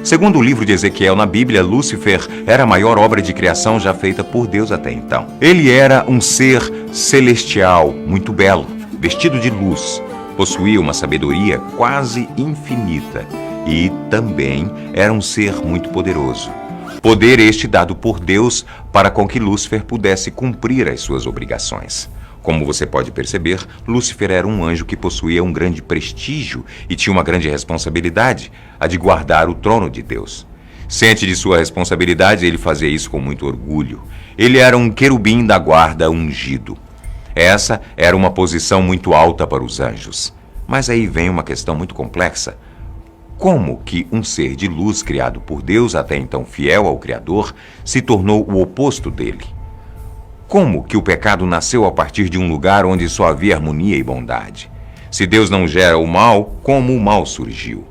Segundo o livro de Ezequiel na Bíblia, Lúcifer era a maior obra de criação já feita por Deus até então. Ele era um ser celestial, muito belo, vestido de luz, possuía uma sabedoria quase infinita e também era um ser muito poderoso. Poder este dado por Deus para com que Lúcifer pudesse cumprir as suas obrigações. Como você pode perceber, Lúcifer era um anjo que possuía um grande prestígio e tinha uma grande responsabilidade, a de guardar o trono de Deus. Ciente de sua responsabilidade, ele fazia isso com muito orgulho. Ele era um querubim da guarda ungido. Essa era uma posição muito alta para os anjos. Mas aí vem uma questão muito complexa. Como que um ser de luz criado por Deus, até então fiel ao Criador, se tornou o oposto dele? Como que o pecado nasceu a partir de um lugar onde só havia harmonia e bondade? Se Deus não gera o mal, como o mal surgiu?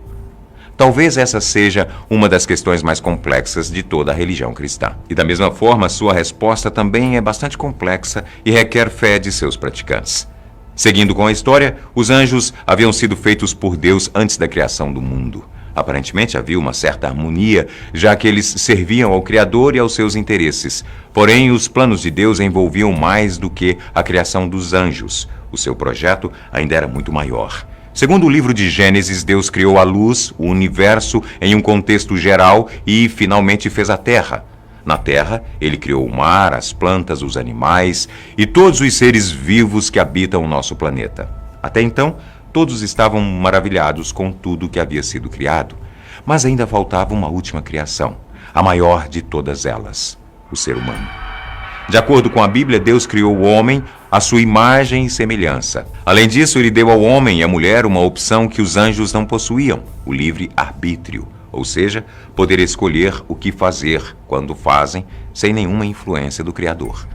Talvez essa seja uma das questões mais complexas de toda a religião cristã. E da mesma forma, sua resposta também é bastante complexa e requer fé de seus praticantes. Seguindo com a história, os anjos haviam sido feitos por Deus antes da criação do mundo. Aparentemente havia uma certa harmonia, já que eles serviam ao Criador e aos seus interesses. Porém, os planos de Deus envolviam mais do que a criação dos anjos. O seu projeto ainda era muito maior. Segundo o livro de Gênesis, Deus criou a luz, o universo, em um contexto geral e, finalmente, fez a terra. Na terra, ele criou o mar, as plantas, os animais e todos os seres vivos que habitam o nosso planeta. Até então, todos estavam maravilhados com tudo que havia sido criado, mas ainda faltava uma última criação, a maior de todas elas, o ser humano. De acordo com a Bíblia, Deus criou o homem à sua imagem e semelhança. Além disso, ele deu ao homem e à mulher uma opção que os anjos não possuíam, o livre-arbítrio, ou seja, poder escolher o que fazer quando fazem, sem nenhuma influência do Criador.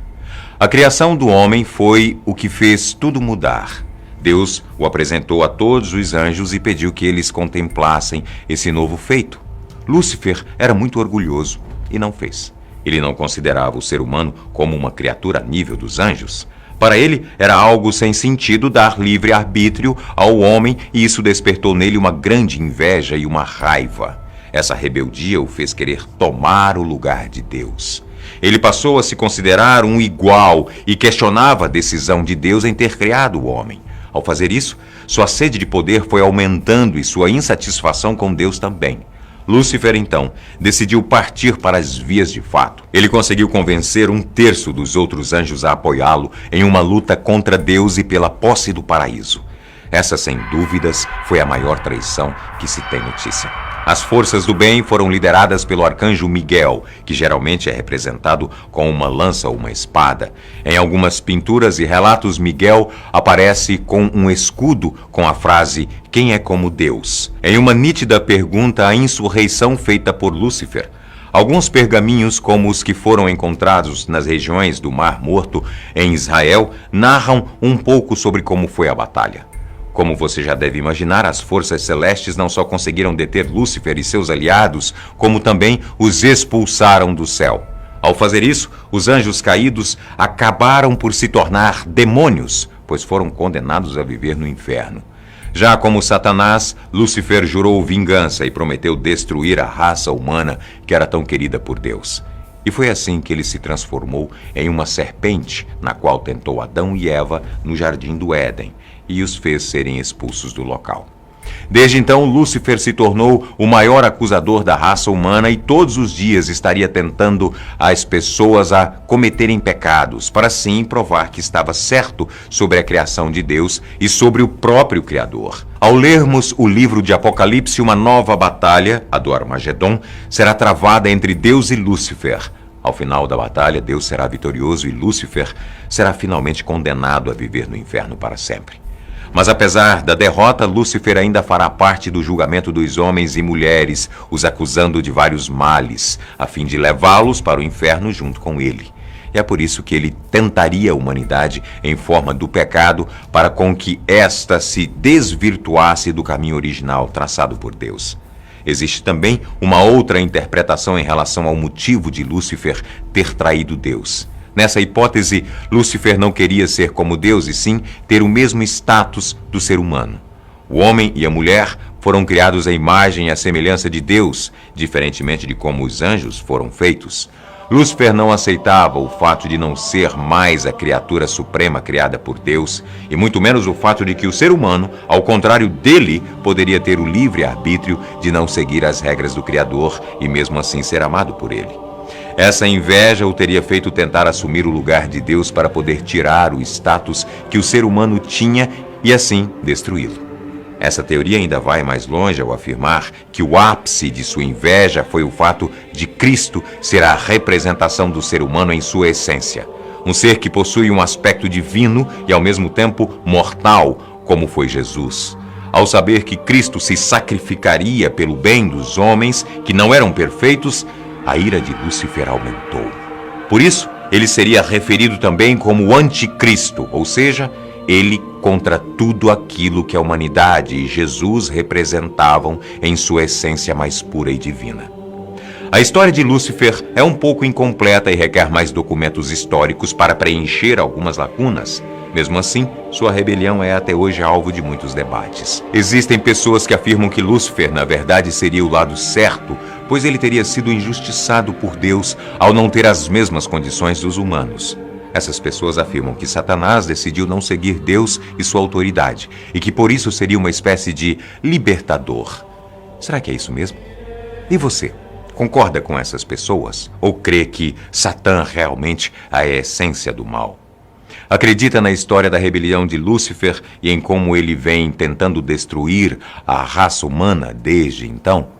A criação do homem foi o que fez tudo mudar. Deus o apresentou a todos os anjos e pediu que eles contemplassem esse novo feito. Lúcifer era muito orgulhoso e não fez. Ele não considerava o ser humano como uma criatura a nível dos anjos. Para ele, era algo sem sentido dar livre arbítrio ao homem e isso despertou nele uma grande inveja e uma raiva. Essa rebeldia o fez querer tomar o lugar de Deus. Ele passou a se considerar um igual e questionava a decisão de Deus em ter criado o homem. Ao fazer isso, sua sede de poder foi aumentando e sua insatisfação com Deus também. Lúcifer, então, decidiu partir para as vias de fato. Ele conseguiu convencer 1/3 dos outros anjos a apoiá-lo em uma luta contra Deus e pela posse do paraíso. Essa, sem dúvidas, foi a maior traição que se tem notícia. As forças do bem foram lideradas pelo arcanjo Miguel, que geralmente é representado com uma lança ou uma espada. Em algumas pinturas e relatos, Miguel aparece com um escudo com a frase "Quem é como Deus?". Em uma nítida pergunta à insurreição feita por Lúcifer. Alguns pergaminhos, como os que foram encontrados nas regiões do Mar Morto em Israel, narram um pouco sobre como foi a batalha. Como você já deve imaginar, as forças celestes não só conseguiram deter Lúcifer e seus aliados, como também os expulsaram do céu. Ao fazer isso, os anjos caídos acabaram por se tornar demônios, pois foram condenados a viver no inferno. Já como Satanás, Lúcifer jurou vingança e prometeu destruir a raça humana que era tão querida por Deus. E foi assim que ele se transformou em uma serpente, na qual tentou Adão e Eva no jardim do Éden, e os fez serem expulsos do local. Desde então, Lúcifer se tornou o maior acusador da raça humana e todos os dias estaria tentando as pessoas a cometerem pecados, para assim provar que estava certo sobre a criação de Deus e sobre o próprio Criador. Ao lermos o livro de Apocalipse, uma nova batalha, a do Armagedon, será travada entre Deus e Lúcifer. Ao final da batalha, Deus será vitorioso e Lúcifer será finalmente condenado a viver no inferno para sempre. Mas apesar da derrota, Lúcifer ainda fará parte do julgamento dos homens e mulheres, os acusando de vários males, a fim de levá-los para o inferno junto com ele. E é por isso que ele tentaria a humanidade em forma do pecado, para com que esta se desvirtuasse do caminho original traçado por Deus. Existe também uma outra interpretação em relação ao motivo de Lúcifer ter traído Deus. Nessa hipótese, Lúcifer não queria ser como Deus, e sim ter o mesmo status do ser humano. O homem e a mulher foram criados à imagem e à semelhança de Deus, diferentemente de como os anjos foram feitos. Lúcifer não aceitava o fato de não ser mais a criatura suprema criada por Deus, e muito menos o fato de que o ser humano, ao contrário dele, poderia ter o livre arbítrio de não seguir as regras do Criador e mesmo assim ser amado por ele. Essa inveja o teria feito tentar assumir o lugar de Deus para poder tirar o status que o ser humano tinha e assim destruí-lo. Essa teoria ainda vai mais longe ao afirmar que o ápice de sua inveja foi o fato de Cristo ser a representação do ser humano em sua essência. Um ser que possui um aspecto divino e ao mesmo tempo mortal, como foi Jesus. Ao saber que Cristo se sacrificaria pelo bem dos homens que não eram perfeitos, a ira de Lúcifer aumentou. Por isso, ele seria referido também como o anticristo, ou seja, ele contra tudo aquilo que a humanidade e Jesus representavam em sua essência mais pura e divina. A história de Lúcifer é um pouco incompleta e requer mais documentos históricos para preencher algumas lacunas. Mesmo assim, sua rebelião é até hoje alvo de muitos debates. Existem pessoas que afirmam que Lúcifer, na verdade, seria o lado certo, pois ele teria sido injustiçado por Deus ao não ter as mesmas condições dos humanos. Essas pessoas afirmam que Satanás decidiu não seguir Deus e sua autoridade, e que por isso seria uma espécie de libertador. Será que é isso mesmo? E você? Concorda com essas pessoas? Ou crê que Satã realmente é a essência do mal? Acredita na história da rebelião de Lúcifer e em como ele vem tentando destruir a raça humana desde então?